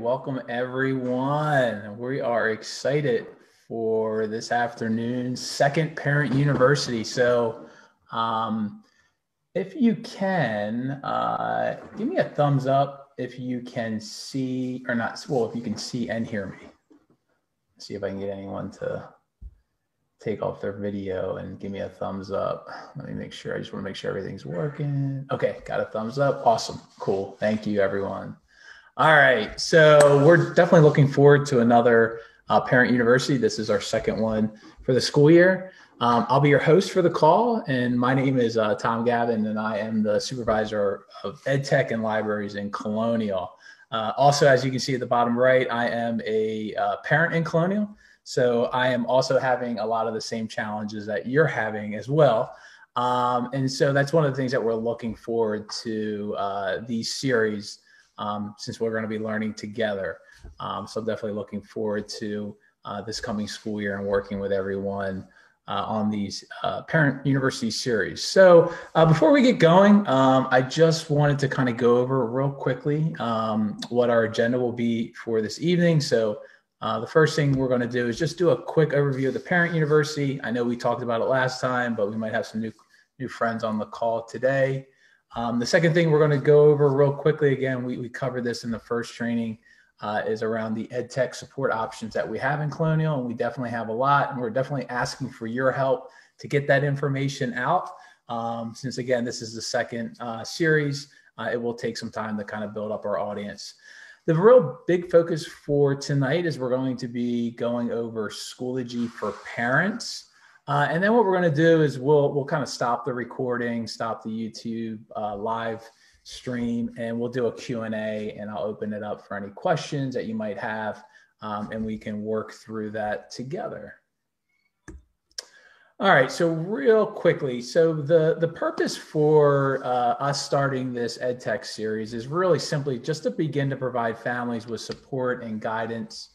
welcome everyone. We are excited for this afternoon's second Parent University. So if you can, give me a thumbs up if you can see or not. Well, if you can see and hear me. See if I can get anyone to take off their video and give me a thumbs up. Let me make sure. I just want to make sure everything's working. Okay, got a thumbs up. Awesome. Cool. Thank you, everyone. All right. So we're definitely looking forward to another Parent University. This is our second one for the school year. I'll be your host for the call, and my name is Tom Gavin, and I am the supervisor of Edtech and libraries in Colonial. Also, as you can see at the bottom right, I am a parent in Colonial. So I am also having a lot of the same challenges that you're having as well. And so that's one of the things that we're looking forward to these series since we're going to be learning together. So I'm definitely looking forward to this coming school year and working with everyone on these Parent University series. So before we get going, I just wanted to kind of go over real quickly what our agenda will be for this evening. So the first thing we're going to do is just do a quick overview of the Parent University. I know we talked about it last time, but we might have some new friends on the call today. The second thing we're going to go over real quickly, again, we covered this in the first training, is around the Edtech support options that we have in Colonial, and we definitely have a lot, and we're definitely asking for your help to get that information out. Since, again, this is the second series, it will take some time to kind of build up our audience. The real big focus for tonight is we're going to be going over Schoology for parents. And then what we're going to do is we'll kind of stop the recording, stop the YouTube live stream, and we'll do a Q&A, and I'll open it up for any questions that you might have, and we can work through that together. All right, so real quickly, so the purpose for us starting this EdTech series is really simply just to begin to provide families with support and guidance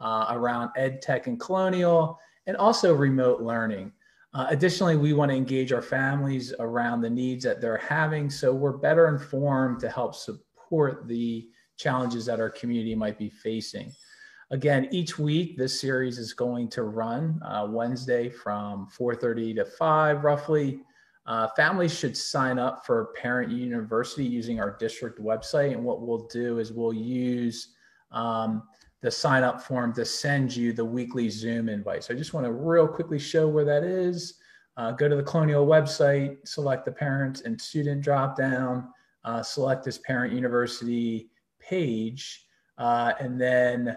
around EdTech and Colonial, and also remote learning. Additionally, we want to engage our families around the needs that they're having, so we're better informed to help support the challenges that our community might be facing. Again, each week, this series is going to run Wednesday from 4:30 to 5 roughly. Families should sign up for Parent University using our district website. And what we'll do is we'll use the sign up form to send you the weekly Zoom invite. So I just want to real quickly show where that is. Go to the Colonial website, select the parent and student drop down, select this Parent University page, and then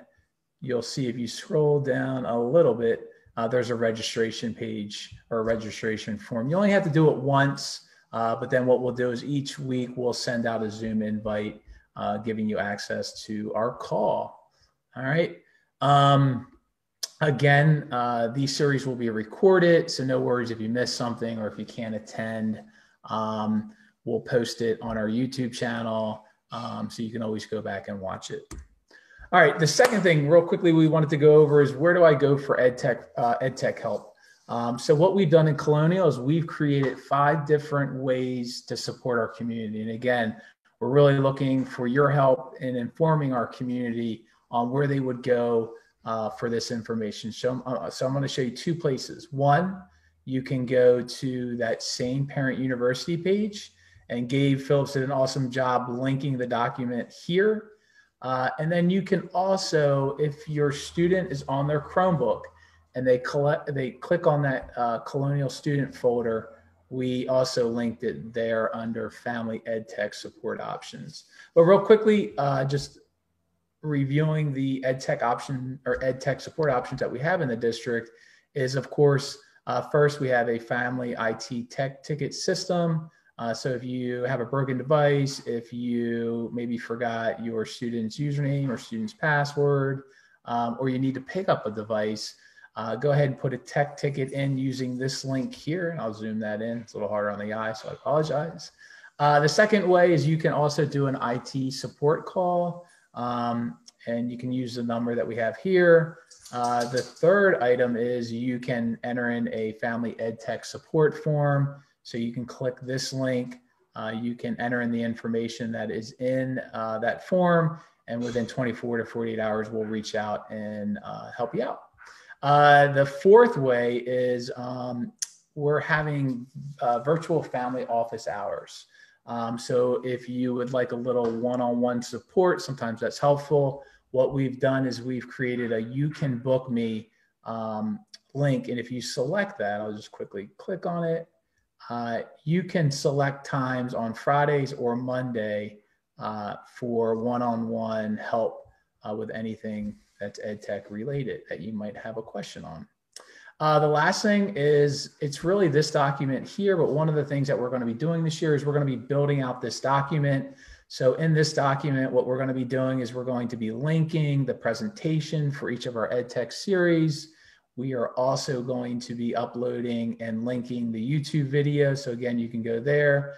you'll see if you scroll down a little bit, there's a registration page or a registration form. You only have to do it once, but then what we'll do is each week we'll send out a Zoom invite giving you access to our call. All right. Again, these series will be recorded, so no worries if you miss something or if you can't attend. We'll post it on our YouTube channel, so you can always go back and watch it. All right, the second thing real quickly we wanted to go over is where do I go for EdTech help? So what we've done in Colonial is we've created 5 different ways to support our community. And again, we're really looking for your help in informing our community on where they would go for this information. So I'm going to show you 2 places. One, you can go to that same Parent University page, and Gabe Phillips did an awesome job linking the document here. And then you can also, if your student is on their Chromebook and they click on that Colonial student folder, we also linked it there under Family EdTech Support Options. But real quickly, just reviewing the EdTech option or EdTech support options that we have in the district is, of course, first we have a family IT tech ticket system. So if you have a broken device, if you maybe forgot your student's username or student's password, or you need to pick up a device, go ahead and put a tech ticket in using this link here. And I'll zoom that in. It's a little harder on the eye, so I apologize. The second way is you can also do an IT support call, and you can use the number that we have here. The third item is you can enter in a family EdTech support form. So you can click this link. You can enter in the information that is in that form, and within 24 to 48 hours, we'll reach out and help you out. The fourth way is we're having virtual family office hours. So if you would like a little one-on-one support, sometimes that's helpful. What we've done is we've created a You Can Book Me link. And if you select that, I'll just quickly click on it. You can select times on Fridays or Monday for one-on-one help with anything that's EdTech related that you might have a question on. The last thing is, it's really this document here, but one of the things that we're going to be doing this year is we're going to be building out this document. So in this document, what we're going to be doing is we're going to be linking the presentation for each of our EdTech series. We are also going to be uploading and linking the YouTube video. So again, you can go there.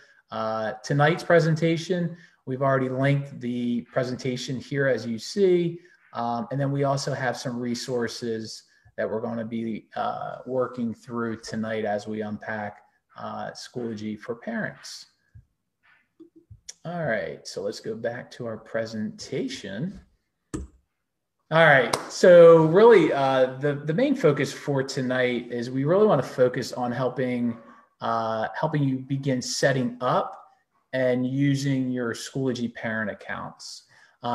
Tonight's presentation, we've already linked the presentation here as you see. And then we also have some resources that we're going to be working through tonight as we unpack Schoology for parents. All right, so let's go back to our presentation. All right, so really the main focus for tonight is we really want to focus on helping you begin setting up and using your Schoology parent accounts.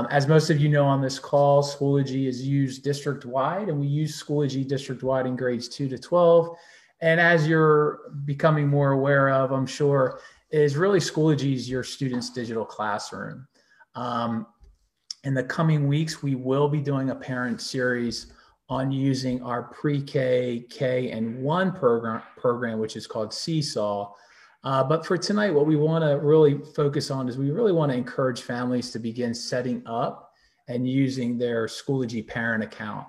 As most of you know on this call, Schoology is used district-wide, and we use Schoology district-wide in grades 2 to 12. And as you're becoming more aware of, I'm sure, is really Schoology is your student's digital classroom. In the coming weeks, we will be doing a parent series on using our pre-K, K, and 1 program, which is called Seesaw. But for tonight, what we want to really focus on is we really want to encourage families to begin setting up and using their Schoology parent account.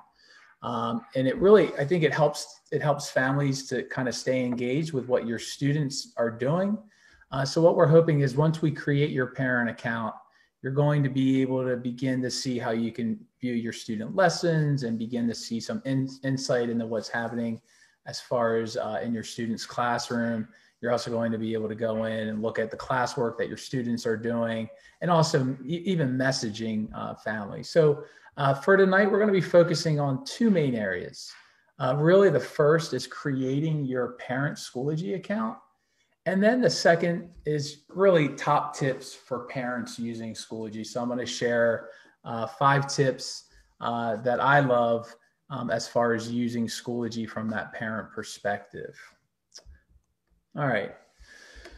And it really, I think it helps families to kind of stay engaged with what your students are doing. So what we're hoping is once we create your parent account, you're going to be able to begin to see how you can view your student lessons and begin to see some insight into what's happening as far as in your student's classroom. You're also going to be able to go in and look at the classwork that your students are doing and also even messaging families. So for tonight, we're going to be focusing on 2 main areas. Really, the first is creating your parent Schoology account. And then the second is really top tips for parents using Schoology. So I'm going to share 5 tips that I love as far as using Schoology from that parent perspective. All right.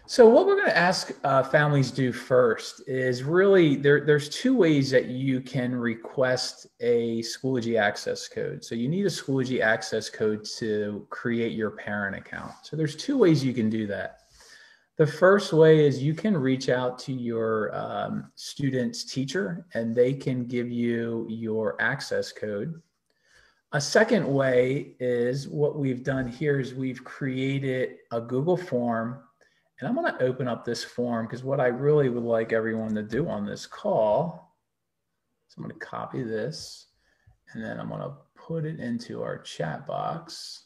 So what we're going to ask families do first is really there's 2 ways that you can request a Schoology access code. So you need a Schoology access code to create your parent account. So there's 2 ways you can do that. The first way is you can reach out to your student's teacher and they can give you your access code. A second way is what we've done here is we've created a Google form, and I'm going to open up this form because what I really would like everyone to do on this call, so I'm going to copy this and then I'm going to put it into our chat box.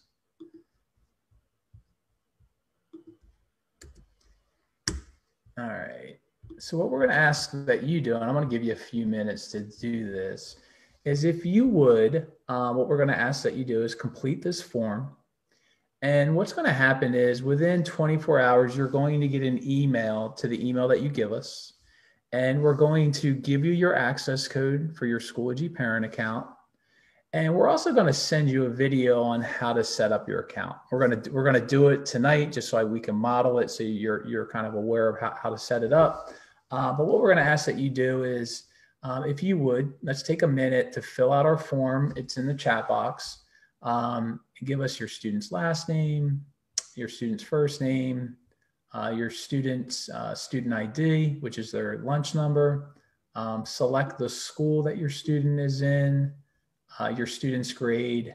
All right, so what we're going to ask that you do, and I'm going to give you a few minutes to do this, is if you would, what we're going to ask that you do is complete this form. And what's going to happen is within 24 hours, you're going to get an email to the email that you give us. And we're going to give you your access code for your Schoology parent account. And we're also going to send you a video on how to set up your account. We're going to do it tonight just so we can model it so you're kind of aware of how to set it up. But what we're going to ask that you do is, if you would, let's take a minute to fill out our form. It's in the chat box. Give us your student's last name, your student's first name, your student's student ID, which is their lunch number. Select the school that your student is in, your student's grade,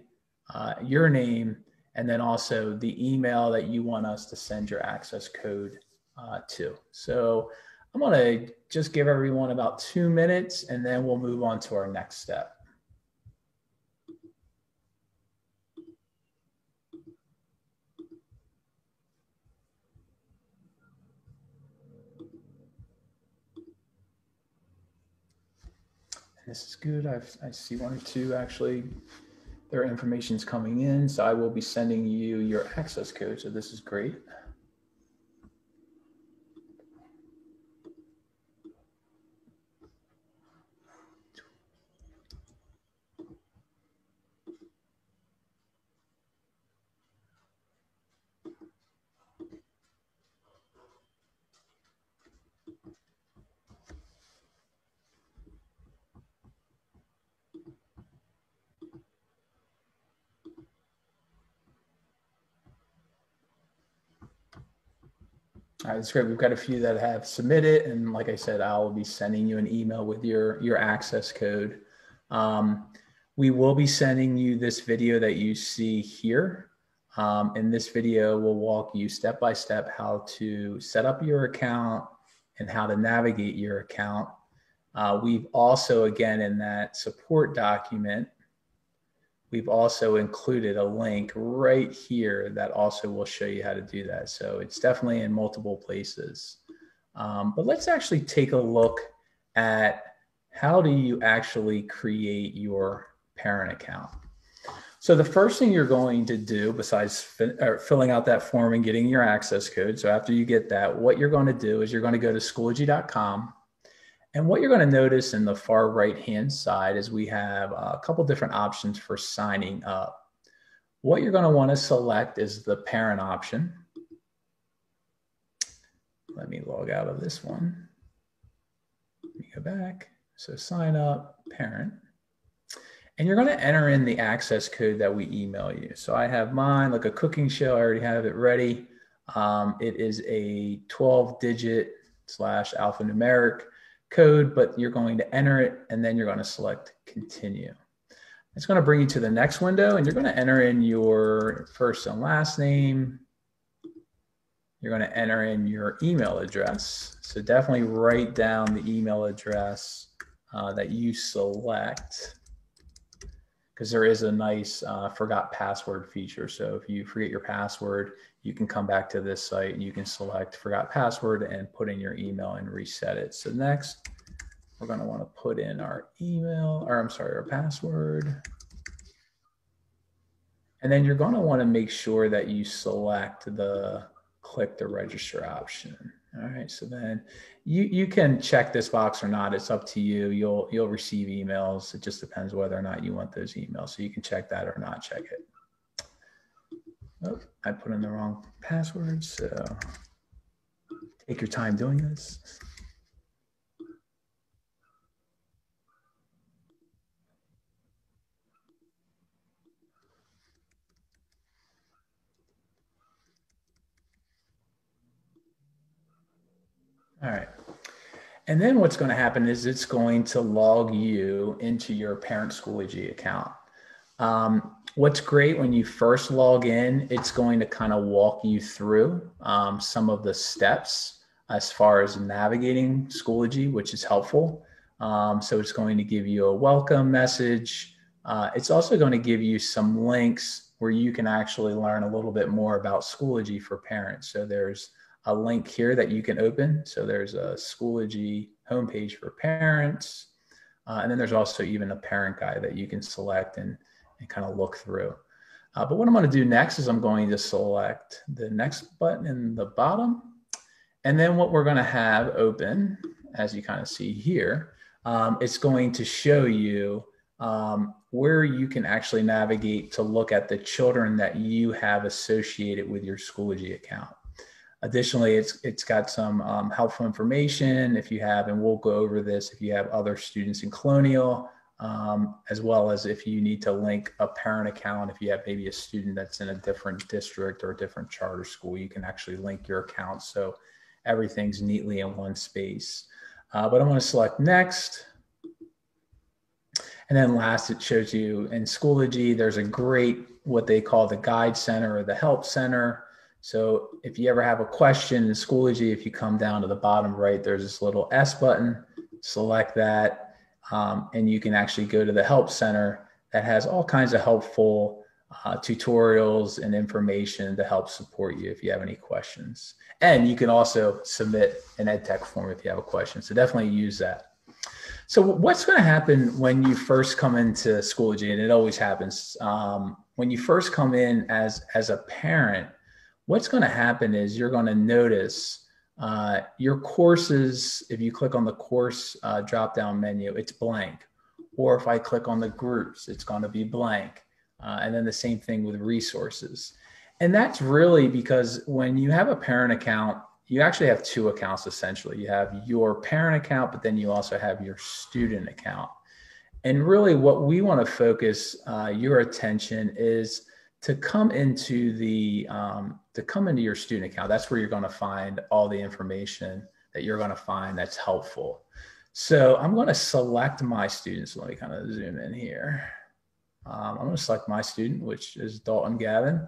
your name, and then also the email that you want us to send your access code to. So I'm going to just give everyone about 2 minutes and then we'll move on to our next step. This is good. I see one or two actually. Their information's coming in, so I will be sending you your access code. So this is great. All right, that's great. We've got a few that have submitted, and like I said, I'll be sending you an email with your access code. We will be sending you this video that you see here. In this video, we'll walk you step by step how to set up your account and how to navigate your account. We've also, again, in that support document, we've also included a link right here that also will show you how to do that. So it's definitely in multiple places. But let's actually take a look at how do you actually create your parent account. So the first thing you're going to do, besides filling out that form and getting your access code, so after you get that, what you're going to do is you're going to go to Schoology.com. And what you're going to notice in the far right-hand side is we have a couple different options for signing up. What you're going to want to select is the parent option. Let me log out of this one. Let me go back. So sign up, parent. And you're going to enter in the access code that we email you. So I have mine, like a cooking show. I already have it ready. It is a 12-digit / alphanumeric code, but you're going to enter it and then you're going to select continue. It's going to bring you to the next window and you're going to enter in your first and last name. You're going to enter in your email address. So definitely write down the email address that you select, because there is a nice forgot password feature. So if you forget your password, you can come back to this site and you can select forgot password and put in your email and reset it. So next, we're going to want to put in our email, or I'm sorry, our password. And then you're going to want to make sure that you select the click to register option. All right, so then you can check this box or not. It's up to you. You'll receive emails. It just depends whether or not you want those emails. So you can check that or not check it. Oh, I put in the wrong password, so take your time doing this. All right. And then what's going to happen is it's going to log you into your parent Schoology account. What's great when you first log in, it's going to kind of walk you through some of the steps as far as navigating Schoology, which is helpful. So it's going to give you a welcome message. It's also going to give you some links where you can actually learn a little bit more about Schoology for parents. So there's a link here that you can open. So there's a Schoology homepage for parents. And then there's also even a parent guide that you can select and kind of look through. But what I'm going to do next is I'm going to select the next button in the bottom. And then what we're going to have open, as you kind of see here, it's going to show you where you can actually navigate to look at the children that you have associated with your Schoology account. Additionally, it's got some helpful information if you have, and we'll go over this, if you have other students in Colonial, as well as if you need to link a parent account. If you have maybe a student that's in a different district or a different charter school, you can actually link your account so everything's neatly in one space. But I'm going to select next. And then last, it shows you in Schoology, there's a great, what they call the Guide Center or the Help Center. So if you ever have a question in Schoology, if you come down to the bottom right, there's this little S button, select that, and you can actually go to the Help Center that has all kinds of helpful tutorials and information to help support you if you have any questions. And you can also submit an Edtech form if you have a question. So definitely use that. So what's going to happen when you first come into Schoology, and it always happens, when you first come in as a parent, what's going to happen is you're going to notice your courses, if you click on the course drop-down menu, it's blank. Or if I click on the groups, it's going to be blank. And then the same thing with resources. And that's really because when you have a parent account, you actually have two accounts essentially. You have your parent account, but then you also have your student account. And really what we want to focus your attention is to come into your student account. That's where you're going to find all the information that you're going to find that's helpful. So I'm going to select my students. Let me kind of zoom in here. I'm going to select my student, which is Dalton Gavin.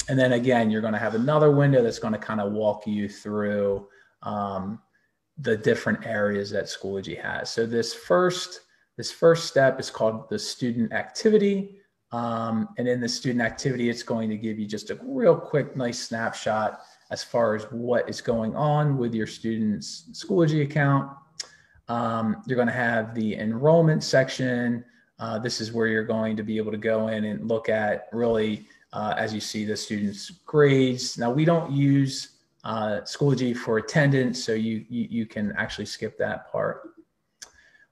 And then again, you're going to have another window that's going to kind of walk you through the different areas that Schoology has. So this first step is called the student activity. And in the student activity, it's going to give you just a real quick, nice snapshot as far as what is going on with your student's Schoology account. You're going to have the enrollment section. This is where you're going to be able to go in and look at really, as you see, the students' grades. Now, we don't use Schoology for attendance, so you can actually skip that part.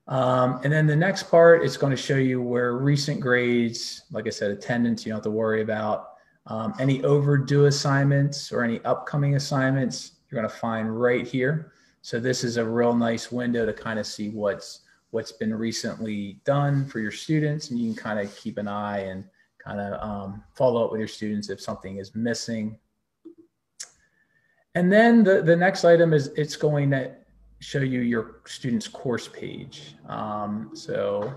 And then the next part is going to show you where recent grades, like I said, attendance, you don't have to worry about. Any overdue assignments or any upcoming assignments, you're going to find right here. So this is a real nice window to kind of see what's been recently done for your students, and you can kind of keep an eye and kind of follow up with your students if something is missing. And then the next item is it's going to show you your student's course page. So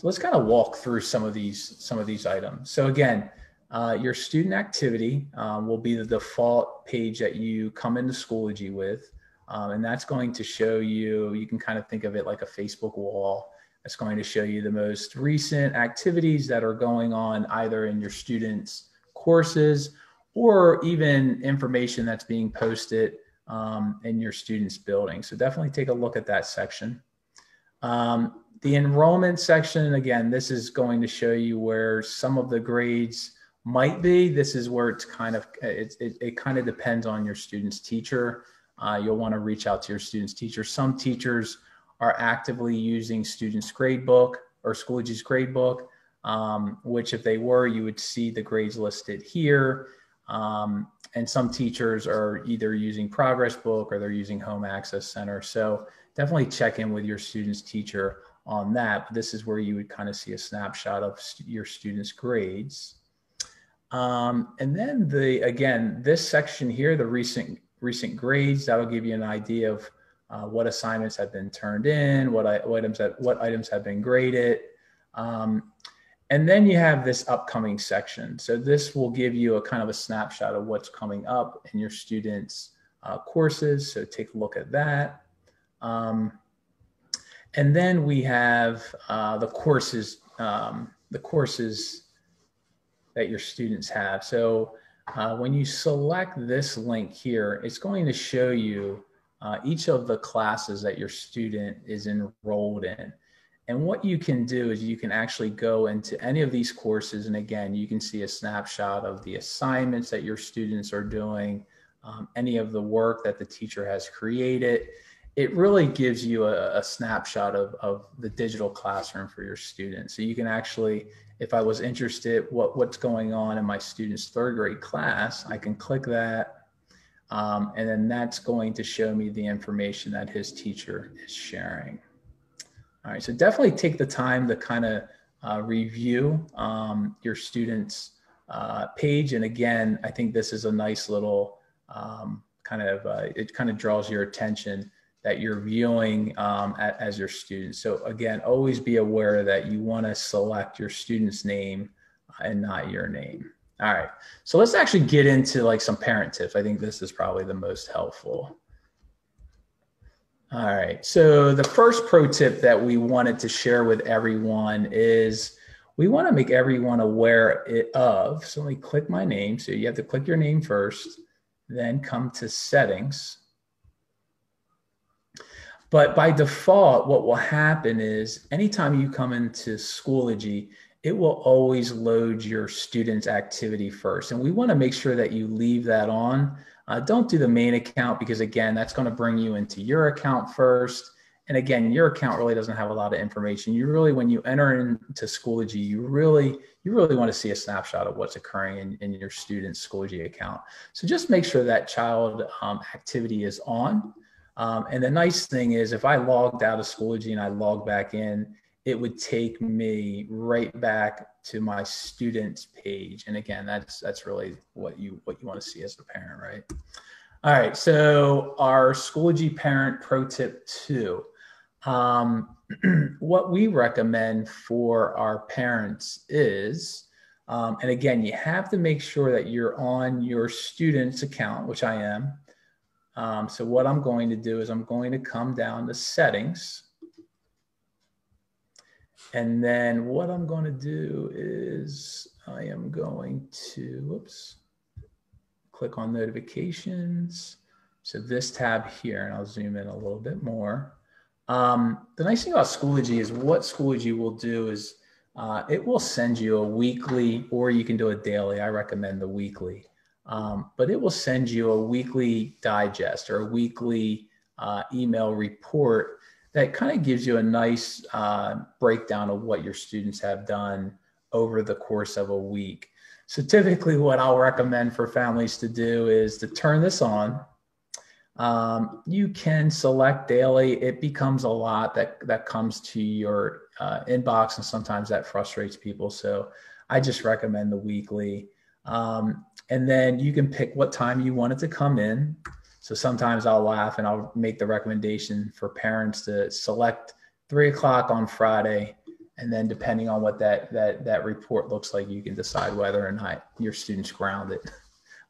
let's kind of walk through some of these items. So again, your student activity will be the default page that you come into Schoology with. And that's going to show you, you can kind of think of it like a Facebook wall. It's going to show you the most recent activities that are going on either in your students' courses or even information that's being posted in your students' building. So definitely take a look at that section. The enrollment section, again, this is going to show you where some of the grades might be. This is where it's kind of, it kind of depends on your student's teacher. You'll want to reach out to your student's teacher. Some teachers are actively using students' gradebook or Schoology's gradebook, which if they were, you would see the grades listed here. And some teachers are either using Progress Book or they're using Home Access Center. So definitely check in with your student's teacher on that. But this is where you would kind of see a snapshot of your students' grades. And then again, this section here, the recent grades, that'll give you an idea of what assignments have been turned in, what items have been graded. And then you have this upcoming section. So this will give you a kind of a snapshot of what's coming up in your students' courses. So take a look at that. And then we have the courses that your students have. So when you select this link here, it's going to show you each of the classes that your student is enrolled in. And what you can do is you can actually go into any of these courses. And again, you can see a snapshot of the assignments that your students are doing, any of the work that the teacher has created. It really gives you a snapshot of the digital classroom for your students. So you can actually, if I was interested what's going on in my student's third grade class, I can click that. And then that's going to show me the information that his teacher is sharing. All right, so definitely take the time to kind of review your students' page. And again, I think this is a nice little it kind of draws your attention that you're viewing as your student. So again, always be aware that you want to select your student's name and not your name. All right, so let's actually get into like some parent tips. I think this is probably the most helpful. All right, so the first pro tip that we wanted to share with everyone is we want to make everyone aware of, so let me click my name. So you have to click your name first, then come to settings. But by default, what will happen is anytime you come into Schoology, it will always load your student's activity first. And we want to make sure that you leave that on. Don't do the main account because, again, that's going to bring you into your account first. And again, your account really doesn't have a lot of information. You really, when you enter into Schoology, you really want to see a snapshot of what's occurring in your student's Schoology account. So just make sure that child activity is on. And the nice thing is if I logged out of Schoology and I logged back in, it would take me right back to my student's page. And again, that's really what you want to see as the parent, right? All right, so our Schoology parent pro tip 2. What we recommend for our parents is, and again, you have to make sure that you're on your student's account, which I am. So what I'm going to do is I'm going to come down to settings. And then what I'm going to do is I am going to, click on notifications. So this tab here, and I'll zoom in a little bit more. The nice thing about Schoology is what Schoology will do is it will send you a weekly, or you can do a daily. I recommend the weekly. But it will send you a weekly digest or a weekly email report that kind of gives you a nice breakdown of what your students have done over the course of a week. So typically what I'll recommend for families to do is to turn this on. You can select daily. It becomes a lot that comes to your inbox, and sometimes that frustrates people. So I just recommend the weekly. And then you can pick what time you want it to come in. So sometimes I'll laugh and I'll make the recommendation for parents to select 3 o'clock on Friday. And then depending on what that report looks like, you can decide whether or not your student's grounded.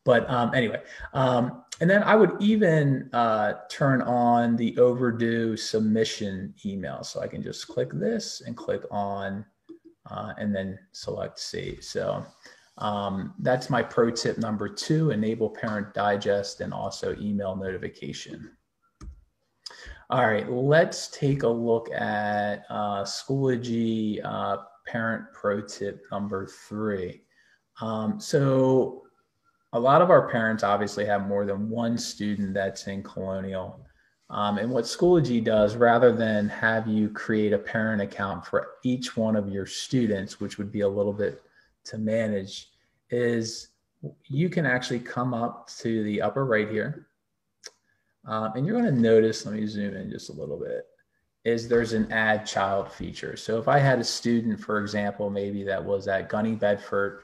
But anyway, and then I would even turn on the overdue submission email. So I can just click this and click on and then select save. So that's my pro tip number 2, enable parent digest and also email notification. All right, let's take a look at Schoology parent pro tip number 3. So a lot of our parents obviously have more than one student that's in Colonial. And what Schoology does, rather than have you create a parent account for each one of your students, which would be a little bit to manage, is you can actually come up to the upper right here. And you're going to notice, let me zoom in just a little bit, is there's an add child feature. So if I had a student, for example, maybe that was at Gunny Bedford,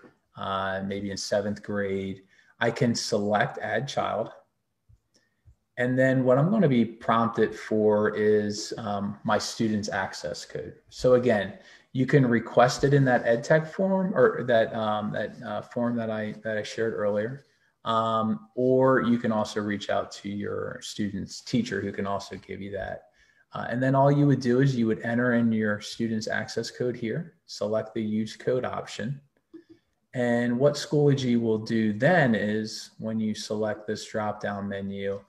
maybe in 7th grade, I can select add child. And then what I'm going to be prompted for is my student's access code. So again, you can request it in that Edtech form, or that form that I shared earlier, or you can also reach out to your student's teacher, who can also give you that. And then all you would do is you would enter in your student's access code here, select the use code option. And what Schoology will do then is when you select this drop-down menu,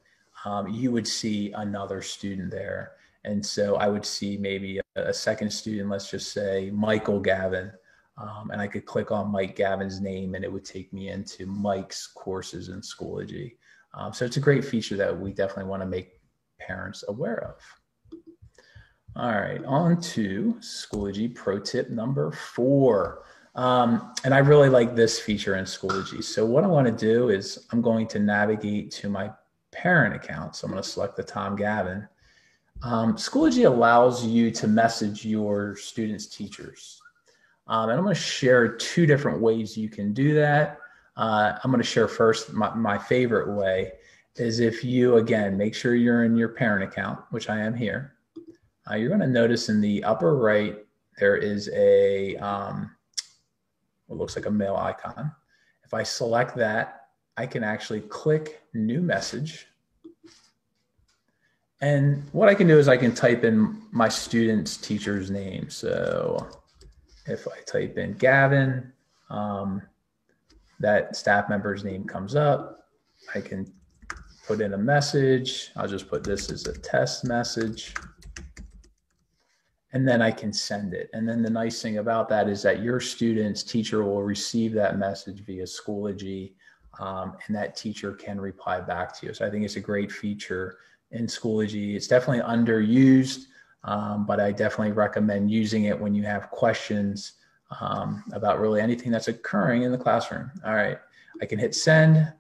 you would see another student there. And so I would see maybe a second student, let's just say Michael Gavin, and I could click on Mike Gavin's name and it would take me into Mike's courses in Schoology. So it's a great feature that we definitely want to make parents aware of. All right, on to Schoology pro tip number 4. And I really like this feature in Schoology. So what I want to do is I'm going to navigate to my parent account. So I'm going to select the Tom Gavin. Schoology allows you to message your students' teachers. And I'm going to share 2 different ways you can do that. I'm going to share first my favorite way is if you, again, make sure you're in your parent account, which I am here. You're going to notice in the upper right, there is a, what looks like a mail icon. If I select that, I can actually click new message. And what I can do is I can type in my student's teacher's name. So if I type in Gavin, that staff member's name comes up. I can put in a message. I'll just put this as a test message. And then I can send it. And then the nice thing about that is that your student's teacher will receive that message via Schoology, and that teacher can reply back to you. So I think it's a great feature in Schoology. It's definitely underused, but I definitely recommend using it when you have questions about really anything that's occurring in the classroom. All right, I can hit send,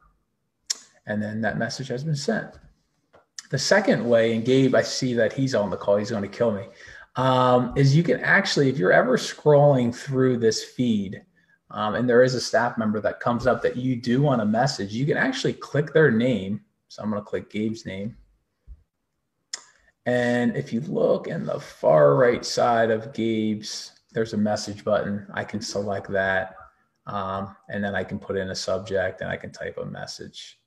and then that message has been sent. The second way, and Gabe, I see that he's on the call, he's going to kill me, is you can actually, if you're ever scrolling through this feed, and there is a staff member that comes up that you do want a message, you can actually click their name. So I'm going to click Gabe's name. And if you look in the far right side of Gabe's, there's a message button. I can select that. And then I can put in a subject and I can type a message.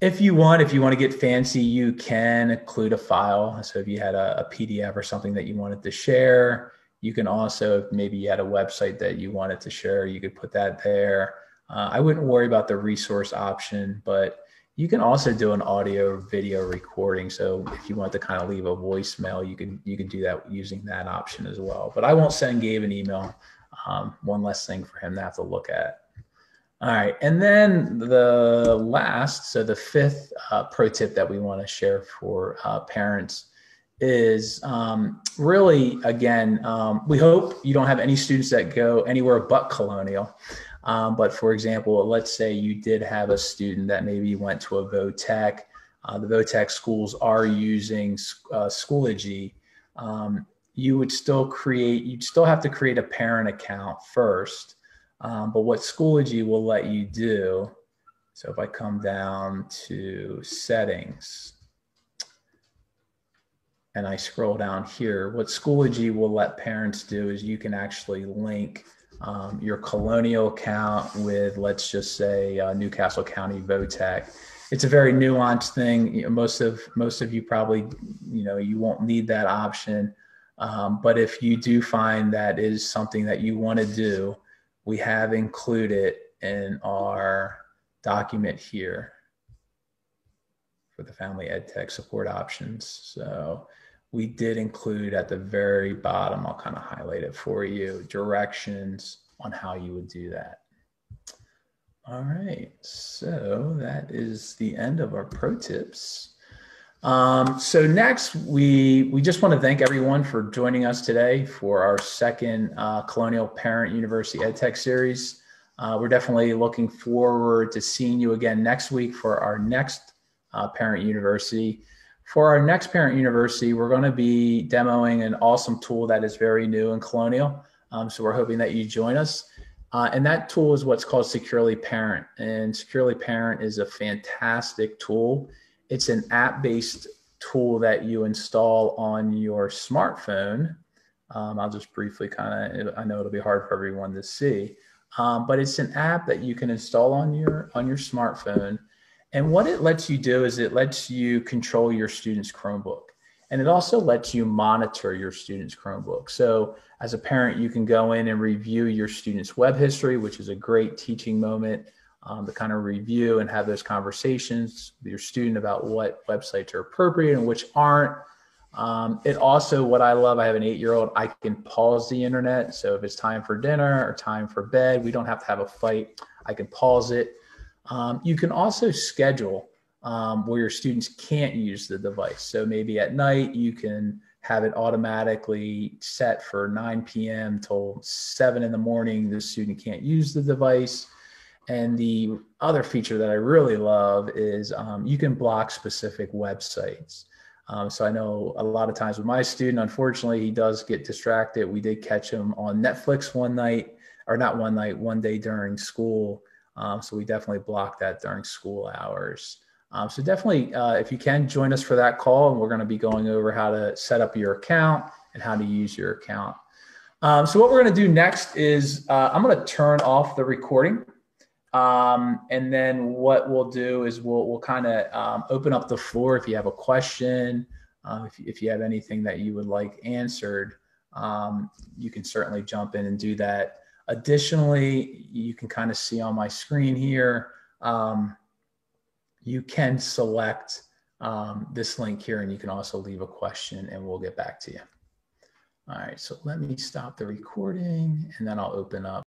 If you want to get fancy, you can include a file. So if you had a PDF or something that you wanted to share, you can also, if maybe you had a website that you wanted to share, you could put that there. I wouldn't worry about the resource option, but you can also do an audio video recording. So if you want to kind of leave a voicemail, you can do that using that option as well. But I won't send Gabe an email. One less thing for him to have to look at. All right, and then the fifth pro tip that we want to share for parents is really, again, we hope you don't have any students that go anywhere but Colonial. But for example, let's say you did have a student that maybe went to a VOTEC. The VOTEC schools are using Schoology. You'd still have to create a parent account first. But what Schoology will let you do, so if I come down to settings and I scroll down here, what Schoology will let parents do is you can actually link your Colonial account with, let's just say, Newcastle County VOTEC. It's a very nuanced thing. Most of you probably, you won't need that option. But if you do find that is something that you want to do, we have included in our document here for the family Edtech support options. So we did include at the very bottom, I'll kind of highlight it for you, directions on how you would do that. All right, so that is the end of our pro tips. So next, we just want to thank everyone for joining us today for our second Colonial Parent University EdTech series. We're definitely looking forward to seeing you again next week for our next Parent University. For our next Parent University, we're going to be demoing an awesome tool that is very new in Colonial. So we're hoping that you join us. And that tool is what's called Securely Parent. And Securely Parent is a fantastic tool. It's an app-based tool that you install on your smartphone. I'll just briefly I know it'll be hard for everyone to see, but it's an app that you can install on your smartphone. And what it lets you do is it lets you control your student's Chromebook. And it also lets you monitor your student's Chromebook. So as a parent, you can go in and review your student's web history, which is a great teaching moment. To kind of review and have those conversations with your student about what websites are appropriate and which aren't. It also, what I love, I have an 8-year-old, I can pause the internet. So if it's time for dinner or time for bed, we don't have to have a fight. I can pause it. You can also schedule where your students can't use the device. So maybe at night, you can have it automatically set for 9 p.m. till 7 in the morning. The student can't use the device. And the other feature that I really love is you can block specific websites. So I know a lot of times with my student, unfortunately, he does get distracted. We did catch him on Netflix one day during school. So we definitely block that during school hours. So definitely, if you can, join us for that call. And we're going to be going over how to set up your account and how to use your account. So what we're going to do next is I'm going to turn off the recording. And then what we'll do is we'll kind of open up the floor. If you have a question, if you have anything that you would like answered, you can certainly jump in and do that. Additionally, you can kind of see on my screen here, you can select this link here, and you can also leave a question and we'll get back to you. All right, so let me stop the recording and then I'll open up